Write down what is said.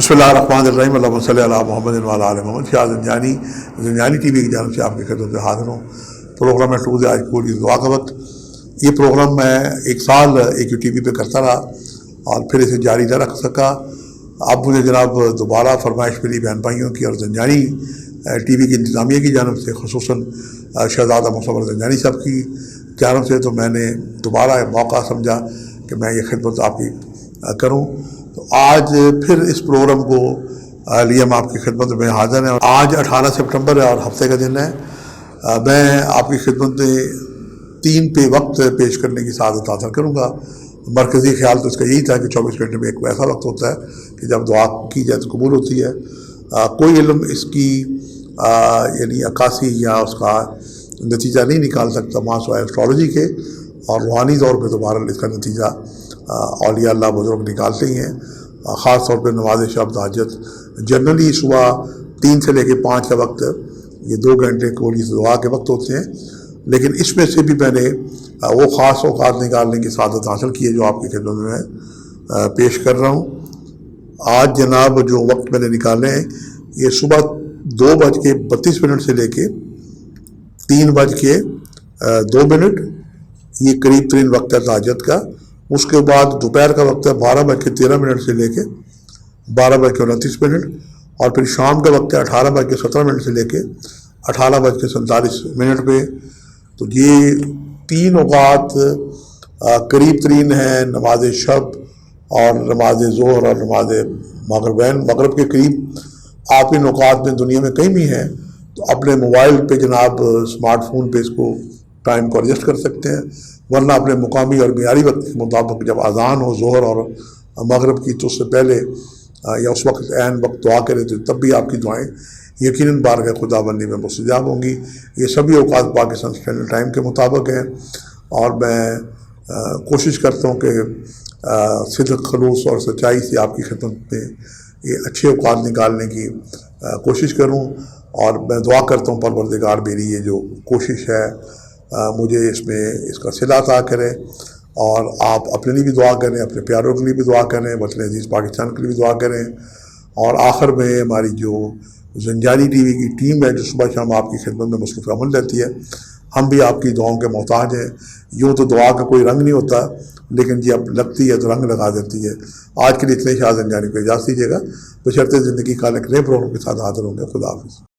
बिस्मिल्लाहिर्रहमानिर्रहीम अल्लाहुम्मा सल्ली अला मुहम्मद व अला आलि मोहम्मद। शाह ज़ंजानी टीवी की जानब से आपकी खिदमत में हाज़िर हूँ। प्रोग्राम है टूज़ आज पूरी दुआ का वक्त। ये प्रोग्राम मैं एक साल AQTV पे करता रहा और फिर इसे जारी न रख सका। अब मुझे जनाब दोबारा फरमाइश मिली बहन भाइयों की और ज़ंजानी TV की इंतज़ामिया की जानब से, ख़ुसूसन शहज़ादा मुसव्वर ज़ंजानी साहब की जानब से, तो मैंने दोबारा मौका समझा कि मैं ये खिदमत आपकी करूँ। तो आज फिर इस प्रोग्राम को लिए हम आपकी खिदमत में हाज़िर हैं। आज 18 सितंबर है और हफ्ते का दिन है। मैं आपकी खिदमत में 3 पे वक्त पेश करने की सादत हासिल करूँगा। मरकज़ी ख्याल तो इसका यही था कि 24 घंटे में एक ऐसा वक्त होता है कि जब दुआ की जाए तो कबूल होती है। कोई इल्म इसकी यानी अक्कासी या उसका नतीजा नहीं निकाल सकता माँ सिवाय एस्ट्रोलॉजी के, और रूहानी तौर पर तो बहरहाल इसका नतीजा औलिया अल्लाह बुज़ुर्ग निकालते ही हैं। ख़ास तौर पर नमाज शब तहज्जुद जनरली सुबह 3 से लेकर 5 का वक्त, ये 2 घंटे कोई दुआ के वक्त होते हैं। लेकिन इसमें से भी मैंने वो ख़ास औक़ात निकालने की सादत हासिल की है जो आपकी खिदमत में पेश कर रहा हूँ। आज जनाब जो वक्त मैंने निकाले हैं ये सुबह 2:32 से लेके 3:02, ये करीब तरीन वक्त है तहज्जुद का। उसके बाद दोपहर का वक्त है 12:13 से लेके 12:29, और फिर शाम का वक्त है 18:17 से लेके 18:47 पे। तो ये 3 औक़ात करीब तरीन हैं नमाज शब और नमाज ज़ोहर और नमाज मगरिब के करीब। आप इन औक़ात में दुनिया में कहीं भी हैं तो अपने मोबाइल पे जनाब स्मार्टफोन पे इसको टाइम को एडजस्ट कर सकते हैं, वरना अपने मुकामी और मियारी वक्त के मुताबिक जब अज़ान हो ज़ोहर और मगरिब की तो उससे पहले या उस वक्त ऐन वक्त दुआ करें तो तब भी आपकी दुआएं यकीनन बारगाह खुदाबंदी में मुस्तजाब होंगी। ये सभी औक़ात पाकिस्तान स्टैंडर्ड टाइम के मुताबिक हैं, और मैं कोशिश करता हूँ कि सिद्क़ खलूस और सच्चाई से आपकी खिदमत में ये अच्छे औक़ात निकालने की कोशिश करूँ। और मैं दुआ करता हूँ परवरदिगार मेरी ये जो कोशिश है मुझे इसमें इसका सिला अता करे, और आप अपने लिए भी दुआ करें, अपने प्यारों के लिए भी दुआ करें, वतन अज़ीज़ पाकिस्तान के लिए भी दुआ करें। और आखिर में हमारी जो ज़ंजानी TV की टीम है जो सुबह शाम आपकी खिदमत में मुस्तफ़ अमल रहती है, हम भी आपकी दुआओं के मोहताज हैं। यूँ तो दुआ का कोई रंग नहीं होता, लेकिन जी अब लगती है तो रंग लगा देती है। आज के लिए इतने शाह ज़ंजानी को इजाज़त दीजिएगा, बशर्ते ज़िंदगी का एक नए प्रोग्राम के साथ हाज़िर होंगे। खुदा हाफ़िज़।